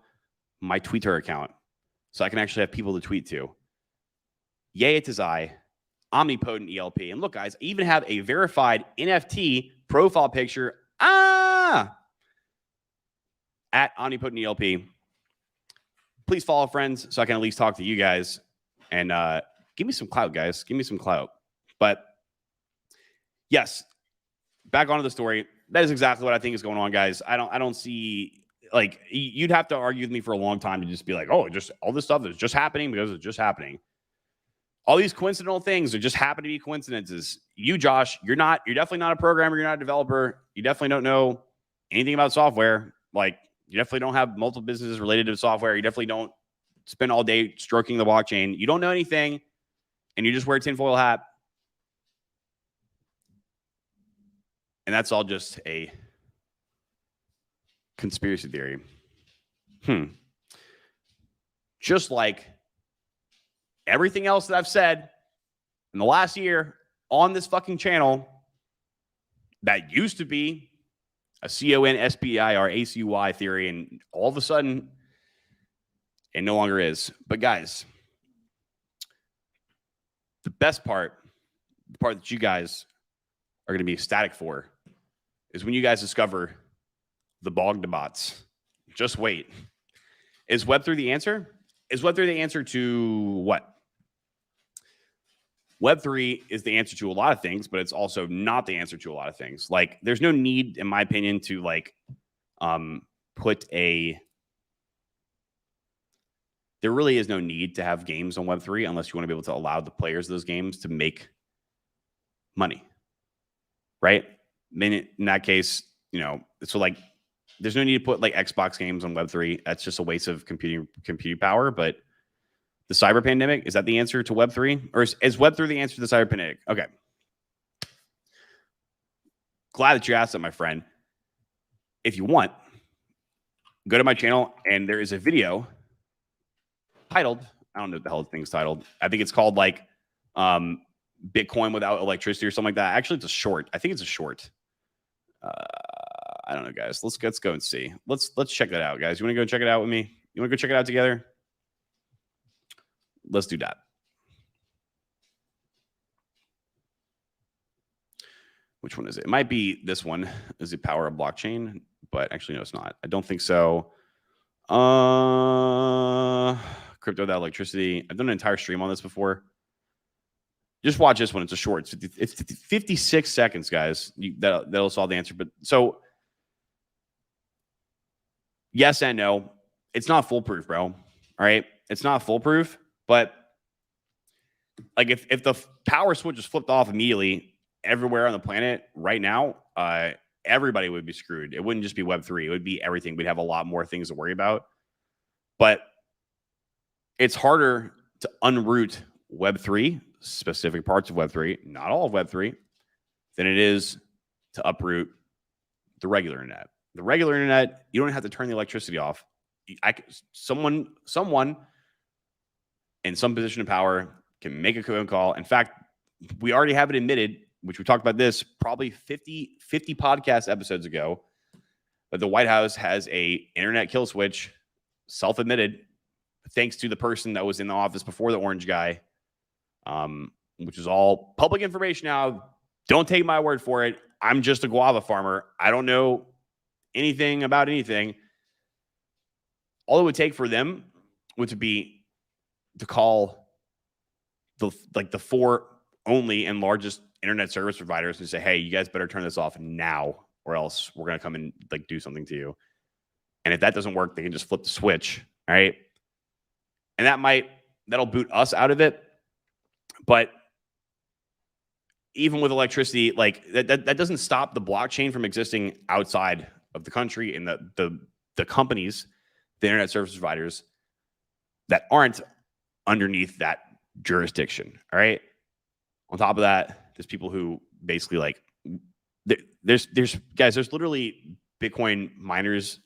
Speaker 4: my Twitter account so I can actually have people to tweet to. Yay, it is I, Omnipotent ELP. And look, guys, I even have a verified NFT profile picture at Omnipotent ELP. Please follow, friends, so I can at least talk to you guys. And give me some clout, guys. Give me some clout. But yes, back onto the story. That is exactly what I think is going on, guys. I don't see, you'd have to argue with me for a long time to just be like, oh, just all this stuff is just happening because it's just happening. All these coincidental things are just happen to be coincidences. You, Josh, you're definitely not a programmer. You're not a developer. You definitely don't know anything about software. You definitely don't have multiple businesses related to software. You definitely don't spend all day stroking the blockchain. You don't know anything, and you just wear a tinfoil hat. And that's all just a conspiracy theory. Just like everything else that I've said in the last year on this fucking channel that used to be a CON-SPIR ACUY theory, and all of a sudden it no longer is. But guys, the best part, the part that you guys are going to be ecstatic for, is when you guys discover the Bogdabots. Just wait. Is Web3 the answer? Is Web3 the answer to what? Web3 is the answer to a lot of things, but it's also not the answer to a lot of things. Like, there's no need, in my opinion, to there really is no need to have games on Web3 unless you want to be able to allow the players of those games to make money, right? In that case, so like, there's no need to put like Xbox games on Web3. That's just a waste of computing power. But the cyber pandemic, is that the answer to Web3? Or is Web3 the answer to the cyber pandemic? Okay. Glad that you asked that, my friend. If you want, go to my channel, and there is a video titled, I don't know what the hell the thing's titled. I think it's called like Bitcoin without electricity or something like that. Actually, it's a short. I think it's a short. I don't know, guys. Let's go and see. Let's check that out, guys. You want to go check it out with me? You want to go check it out together? Let's do that. Which one is it? It might be this one. Is it Power of Blockchain? But actually, no, it's not. I don't think so. Crypto without electricity. I've done an entire stream on this before. Just watch this one. It's a short. It's 56 seconds, guys. That'll solve the answer. But so, yes and no. It's not foolproof, bro. All right? It's not foolproof. But like, if the power switch is flipped off immediately everywhere on the planet right now, everybody would be screwed. It wouldn't just be Web3. It would be everything. We'd have a lot more things to worry about. But it's harder to unroot Web3, specific parts of Web3, not all of Web3, than it is to uproot the regular internet. The regular internet, you don't have to turn the electricity off. Someone in some position of power can make a phone call. In fact, we already have it admitted, which we talked about this probably 50 podcast episodes ago, but the White House has a internet kill switch, self-admitted, thanks to the person that was in the office before the orange guy, which is all public information now. Don't take my word for it. I'm just a guava farmer. I don't know anything about anything. All it would take for them would be to call the four only and largest internet service providers and say, hey, you guys better turn this off now, or else we're going to come and like do something to you. And if that doesn't work, they can just flip the switch. All right. And that'll boot us out of it. But even with electricity, like that doesn't stop the blockchain from existing outside of the country, and the companies, the internet service providers that aren't underneath that jurisdiction. All right. On top of that, there's people who basically like there's literally Bitcoin miners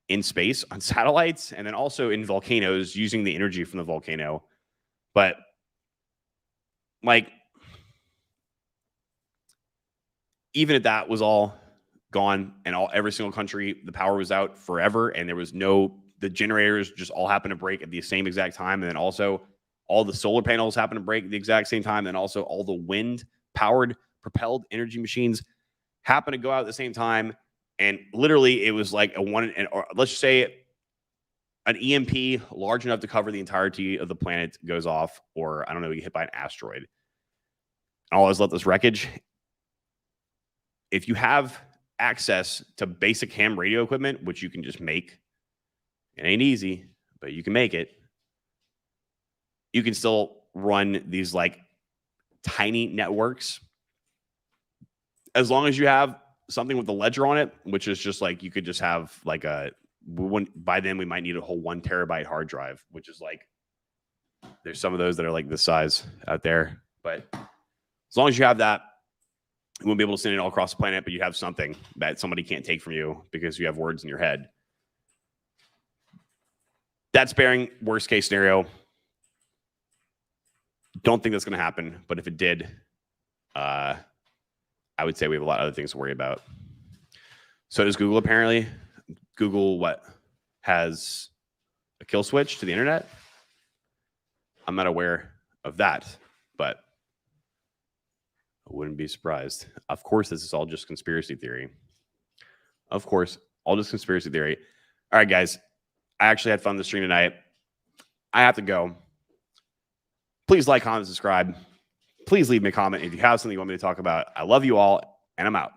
Speaker 4: in space on satellites, and then also in volcanoes using the energy from the volcano. But like, even if that was all gone and every single country, the power was out forever, and there was the generators just all happened to break at the same exact time, and then also all the solar panels happen to break at the exact same time, and also all the wind-powered, propelled energy machines happen to go out at the same time, and literally it was like or let's just say an EMP large enough to cover the entirety of the planet goes off, or I don't know, you get hit by an asteroid. I'll always let this wreckage. If you have access to basic ham radio equipment, which you can just make, it ain't easy, but you can make it. You can still run these like tiny networks as long as you have something with the ledger on it, which is just like, you could just have like by then we might need a whole 1 terabyte hard drive, which is like, there's some of those that are like this size out there. But as long as you have that, you won't be able to send it all across the planet, but you have something that somebody can't take from you because you have words in your head. That's bearing worst case scenario. Don't think that's going to happen, but if it did, I would say we have a lot of other things to worry about. So does Google, apparently. Google, what, has a kill switch to the internet? I'm not aware of that, but I wouldn't be surprised. Of course, this is all just conspiracy theory. Of course, all just conspiracy theory. All right, guys. I actually had fun this stream tonight. I have to go. Please like, comment, subscribe. Please leave me a comment if you have something you want me to talk about. I love you all, and I'm out.